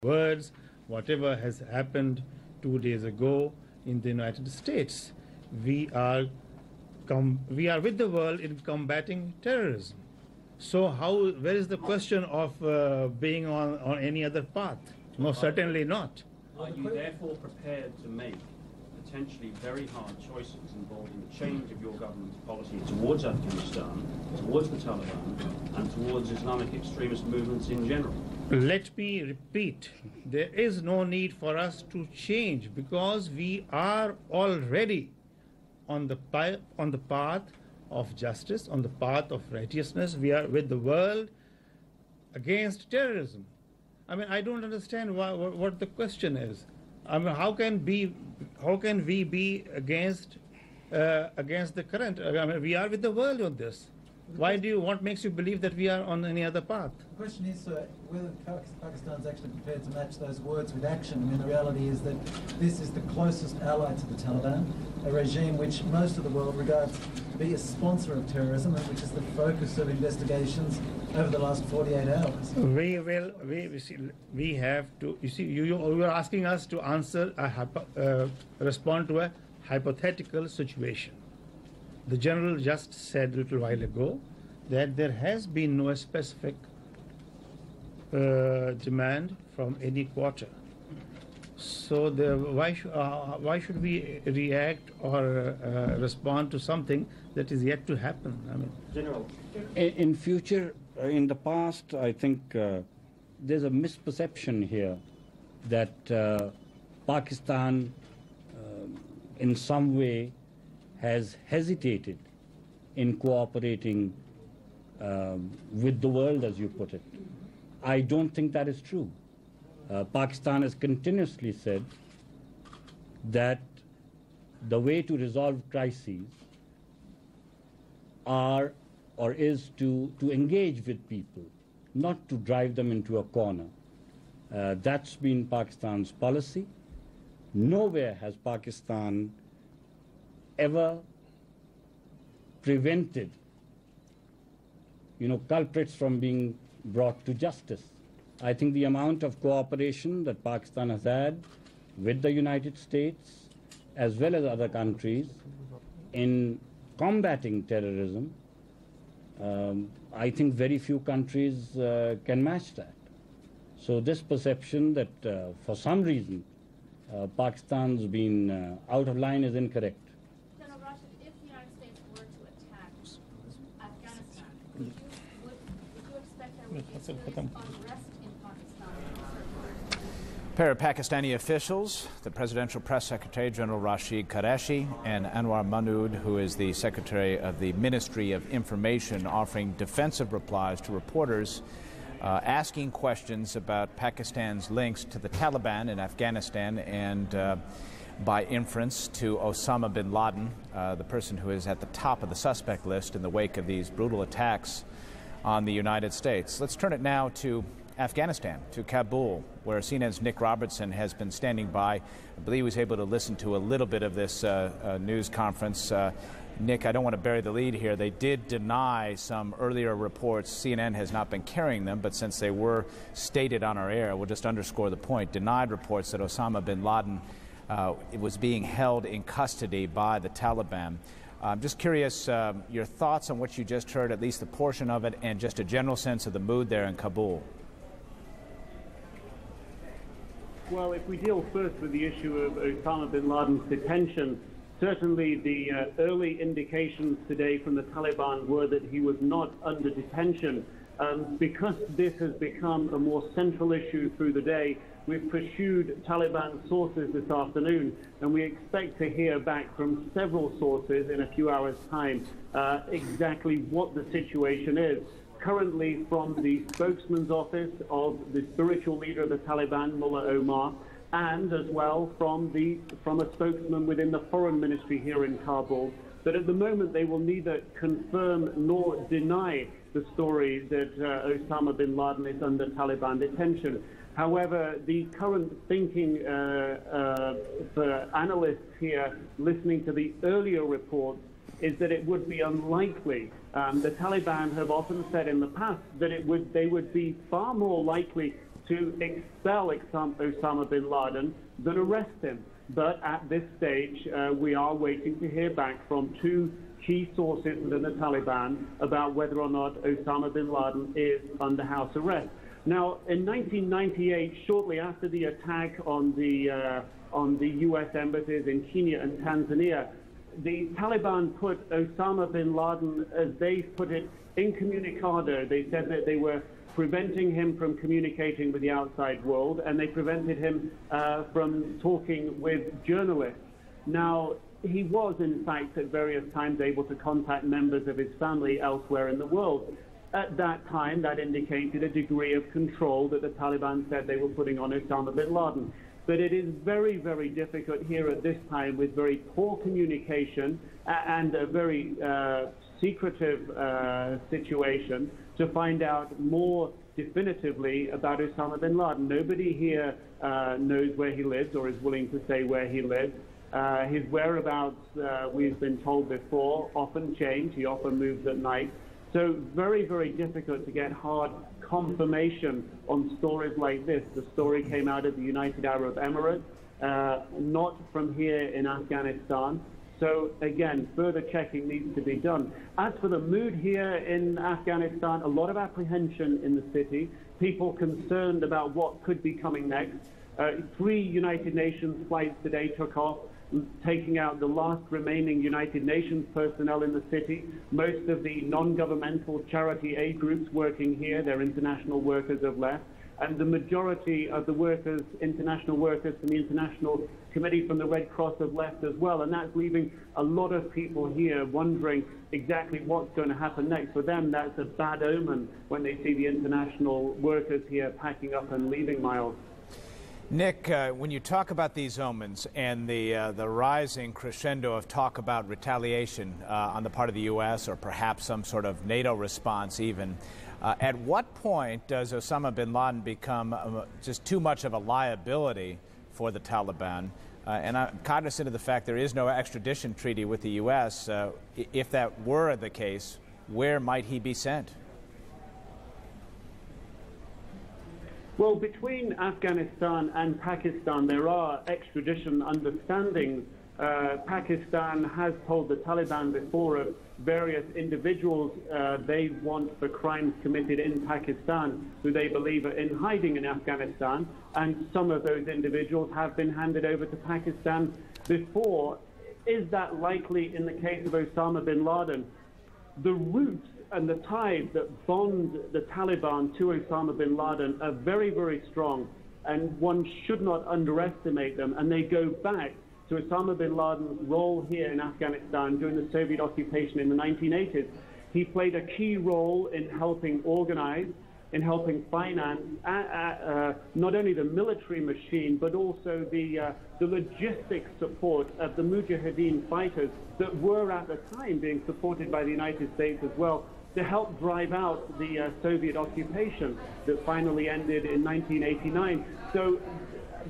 words, whatever has happened 2 days ago in the United States. We are with the world in combating terrorism. So where is the question of being on any other path? Most certainly not. Are you therefore prepared to make potentially very hard choices involving the change of your government's policy towards Afghanistan, towards the Taliban, and towards Islamic extremist movements in general? Let me repeat, there is no need for us to change because we are already on the path of justice, on the path of righteousness. We are with the world against terrorism. I mean, I don't understand what the question is. I mean, how can we be against the current? I mean, we are with the world on this. What makes you believe that we are on any other path? The question is whether Pakistan's actually prepared to match those words with action. I mean, the reality is that this is the closest ally to the Taliban, a regime which most of the world regards to be a sponsor of terrorism and which is the focus of investigations over the last 48 hours. We have to, you see, you are asking us to respond to a hypothetical situation. The General just said a little while ago that there has been no specific demand from any quarter. So why should we react or respond to something that is yet to happen? I mean, General, in future, in the past, I think there's a misperception here that Pakistan, in some way, has hesitated in cooperating with the world, as you put it. I don't think that is true. Pakistan has continuously said that the way to resolve crises is to engage with people, not to drive them into a corner. That's been Pakistan's policy. Nowhere has Pakistan ever prevented, culprits from being brought to justice. I think the amount of cooperation that Pakistan has had with the United States, as well as other countries, in combating terrorism, I think very few countries can match that. So this perception that for some reason Pakistan's been out of line is incorrect. General Rashid, if the United States were to attack Afghanistan, would you expect there would be serious unrest in Pakistan? A pair of Pakistani officials, the Presidential Press Secretary General Rashid Qureshi and Anwar Mahmood, who is the Secretary of the Ministry of Information, offering defensive replies to reporters asking questions about Pakistan's links to the Taliban in Afghanistan and by inference to Osama bin Laden, the person who is at the top of the suspect list in the wake of these brutal attacks on the United States. Let's turn it now to Afghanistan, to Kabul, where CNN's Nick Robertson has been standing by. I believe he was able to listen to a little bit of this news conference. Nick, I don't want to bury the lead here. They did deny some earlier reports. CNN has not been carrying them, but since they were stated on our air, we'll just underscore the point. Denied reports that Osama bin Laden was being held in custody by the Taliban. I'm just curious, your thoughts on what you just heard, at least a portion of it, and just a general sense of the mood there in Kabul. Well, if we deal first with the issue of Osama bin Laden's detention, certainly the early indications today from the Taliban were that he was not under detention. Because this has become a more central issue through the day, we've pursued Taliban sources this afternoon, and we expect to hear back from several sources in a few hours' time exactly what the situation is. Currently, from the spokesman's office of the spiritual leader of the Taliban, Mullah Omar, and as well from a spokesman within the foreign ministry here in Kabul, that at the moment they will neither confirm nor deny the story that Osama bin Laden is under Taliban detention. However, the current thinking for analysts here, listening to the earlier reports, is that it would be unlikely. The Taliban have often said in the past that they would be far more likely to expel Osama bin Laden than arrest him. But at this stage, we are waiting to hear back from two key sources within the Taliban about whether or not Osama bin Laden is under house arrest. Now, in 1998, shortly after the attack on the U.S. embassies in Kenya and Tanzania, the Taliban put Osama bin Laden, as they put it, incommunicado. They said that they were preventing him from communicating with the outside world, and they prevented him from talking with journalists. Now, he was, in fact, at various times able to contact members of his family elsewhere in the world. At that time, that indicated a degree of control that the Taliban said they were putting on Osama bin Laden. But it is very, very difficult here at this time, with very poor communication and a very secretive situation, to find out more definitively about Osama bin Laden. Nobody here knows where he lives or is willing to say where he lives. His whereabouts, we've been told before, often change. He often moves at night. So very, very difficult to get hard confirmation on stories like this. The story came out of the United Arab Emirates, not from here in Afghanistan. So again, further checking needs to be done. As for the mood here in Afghanistan, a lot of apprehension in the city, people concerned about what could be coming next. 3 United Nations flights today took off, taking out the last remaining United Nations personnel in the city. Most of the non-governmental charity aid groups working here, their international workers, have left. And the majority of the workers, international workers from the International Committee from the Red Cross, have left as well. And that's leaving a lot of people here wondering exactly what's going to happen next. For them, that's a bad omen when they see the international workers here packing up and leaving, Miles. Nick, when you talk about these omens and the rising crescendo of talk about retaliation on the part of the U.S. or perhaps some sort of NATO response even, at what point does Osama bin Laden become just too much of a liability for the Taliban? And I'm cognizant of the fact there is no extradition treaty with the U.S. If that were the case, where might he be sent? Well, between Afghanistan and Pakistan, there are extradition understandings. Pakistan has told the Taliban before of various individuals they want for crimes committed in Pakistan who they believe are in hiding in Afghanistan, and some of those individuals have been handed over to Pakistan before. Is that likely in the case of Osama bin Laden? The roots and the ties that bond the Taliban to Osama bin Laden are very, very strong, and one should not underestimate them. And they go back to Osama bin Laden's role here in Afghanistan during the Soviet occupation in the 1980s. He played a key role in helping organize, in helping finance not only the military machine, but also the logistics support of the Mujahideen fighters that were at the time being supported by the United States as well, to help drive out the Soviet occupation that finally ended in 1989. So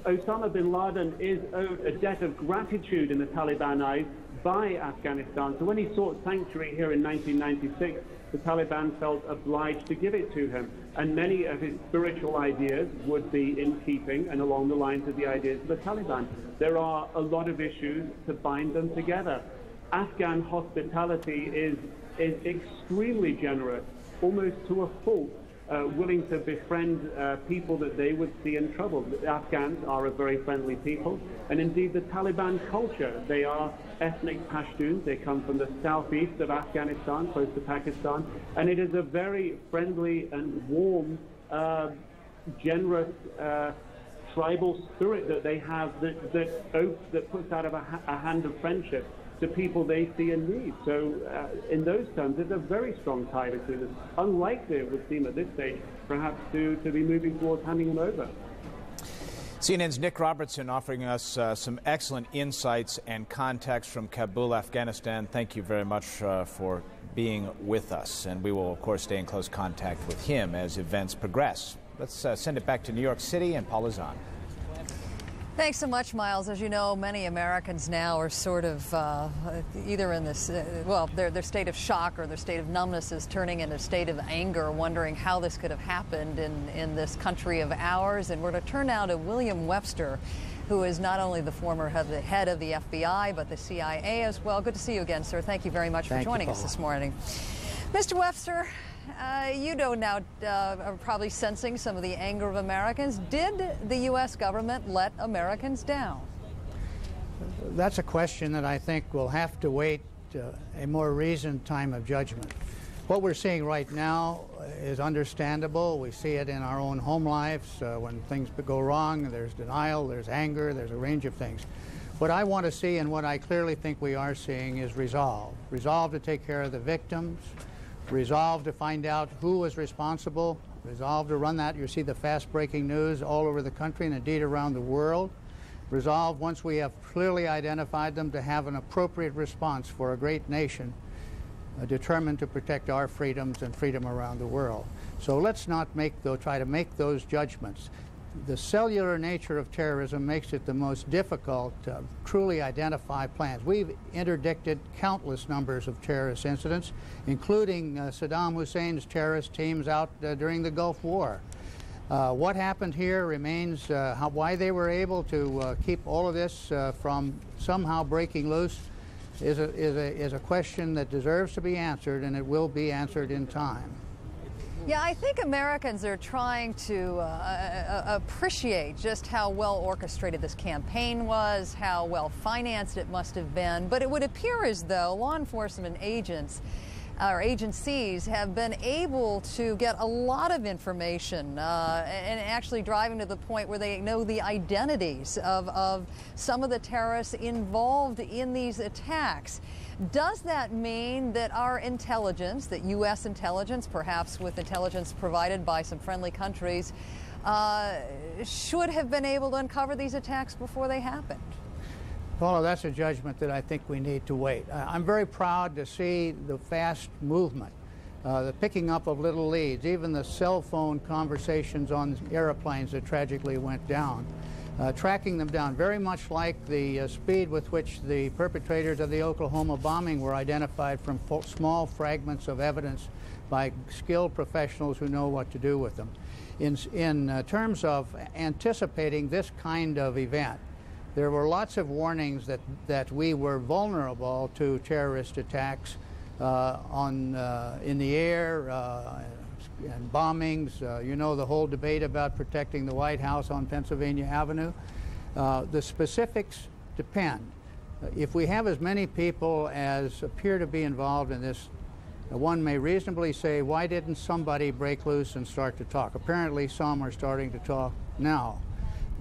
Osama bin Laden is owed a debt of gratitude in the Taliban eyes by Afghanistan. So when he sought sanctuary here in 1996, the Taliban felt obliged to give it to him. And many of his spiritual ideas would be in keeping and along the lines of the ideas of the Taliban. There are a lot of issues to bind them together. Afghan hospitality is extremely generous, almost to a fault, willing to befriend people that they would see in trouble. The Afghans are a very friendly people, and indeed the Taliban culture. They are ethnic Pashtuns. They come from the southeast of Afghanistan, close to Pakistan, and it is a very friendly and warm, generous tribal spirit that they have that puts out of a hand of friendship to people they see in need. So in those terms, there's a very strong tie between us. Unlikely, it would seem at this stage, perhaps to be moving towards handing them over. CNN's Nick Robertson offering us some excellent insights and context from Kabul, Afghanistan. Thank you very much for being with us. And we will, of course, stay in close contact with him as events progress. Let's send it back to New York City and Paula Zahn. Thanks so much, Miles. As you know, many Americans now are sort of either in this, well, their state of shock or their state of numbness is turning into a state of anger, wondering how this could have happened in this country of ours. And we're going to turn now to William Webster, who is not only the former head of the FBI, but the CIA as well. Good to see you again, sir. Thank you very much for joining us this morning. Mr. Webster, you know now are probably sensing some of the anger of Americans. Did the U.S. government let Americans down? That's a question that I think will have to wait a more reasoned time of judgment. What we're seeing right now is understandable. We see it in our own home lives. When things go wrong, there's denial, there's anger, there's a range of things. What I want to see and what I clearly think we are seeing is resolve. Resolve to take care of the victims, resolve to find out who was responsible, resolve to run that. You see the fast-breaking news all over the country and indeed around the world. Resolve, once we have clearly identified them, to have an appropriate response for a great nation determined to protect our freedoms and freedom around the world. So let's not try to make those judgments. The cellular nature of terrorism makes it the most difficult to truly identify plans. We've interdicted countless numbers of terrorist incidents, including Saddam Hussein's terrorist teams out during the Gulf War. What happened here remains, why they were able to keep all of this from somehow breaking loose is a question that deserves to be answered, and it will be answered in time. Yeah, I think Americans are trying to appreciate just how well orchestrated this campaign was, how well financed it must have been. But it would appear as though law enforcement agents or agencies have been able to get a lot of information and actually driving to the point where they know the identities of some of the terrorists involved in these attacks. Does that mean that our intelligence, that U.S. intelligence, perhaps with intelligence provided by some friendly countries, should have been able to uncover these attacks before they happened? Paula, that's a judgment that I think we need to wait. I'm very proud to see the fast movement, the picking up of little leads, even the cell phone conversations on airplanes that tragically went down. Tracking them down, very much like the speed with which the perpetrators of the Oklahoma bombing were identified from small fragments of evidence by skilled professionals who know what to do with them. In terms of anticipating this kind of event, there were lots of warnings that we were vulnerable to terrorist attacks in the air, and bombings. You know the whole debate about protecting the White House on Pennsylvania Avenue. The specifics depend. If we have as many people as appear to be involved in this, one may reasonably say, why didn't somebody break loose and start to talk? Apparently some are starting to talk now.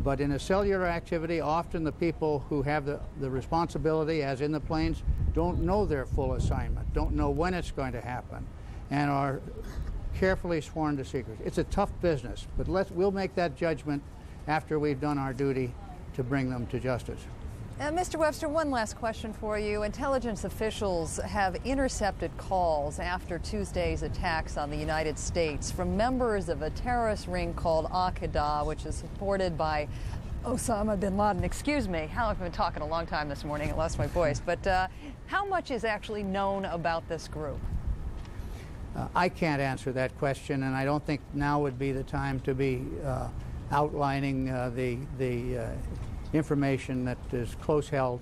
But in a cellular activity, often the people who have the responsibility, as in the planes, don't know their full assignment, don't know when it's going to happen, and are carefully sworn to secrecy. It's a tough business, but we'll make that judgment after we've done our duty to bring them to justice. Mr. Webster, one last question for you. Intelligence officials have intercepted calls after Tuesday's attacks on the United States from members of a terrorist ring called Al-Qaeda, which is supported by Osama bin Laden. Excuse me, I've been talking a long time this morning. I lost my voice. But how much is actually known about this group? I can't answer that question, and I don't think now would be the time to be outlining the information that is close held.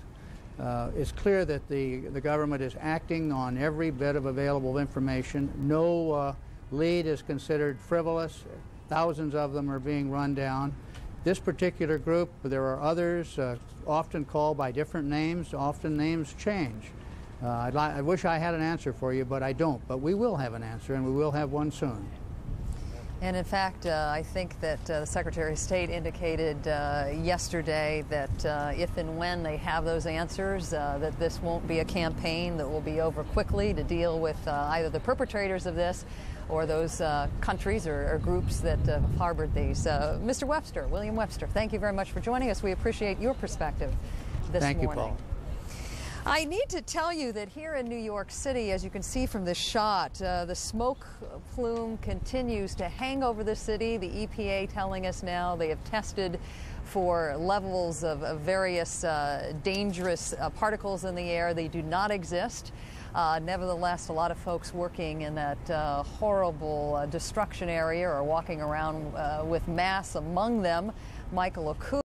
It's clear that the government is acting on every bit of available information. No lead is considered frivolous. Thousands of them are being run down. This particular group, there are others, often called by different names. Often names change. I wish I had an answer for you, but I don't. But we will have an answer, and we will have one soon. And in fact, I think that the Secretary of State indicated yesterday that if and when they have those answers, that this won't be a campaign that will be over quickly to deal with either the perpetrators of this or those countries or groups that have harbored these. Mr. Webster, William Webster, thank you very much for joining us. We appreciate your perspective this morning. Thank you, Paul. I need to tell you that here in New York City, as you can see from this shot, the smoke plume continues to hang over the city. The EPA telling us now they have tested for levels of various dangerous particles in the air. They do not exist. Nevertheless, a lot of folks working in that horrible destruction area are walking around with masks, among them Michael Okuda.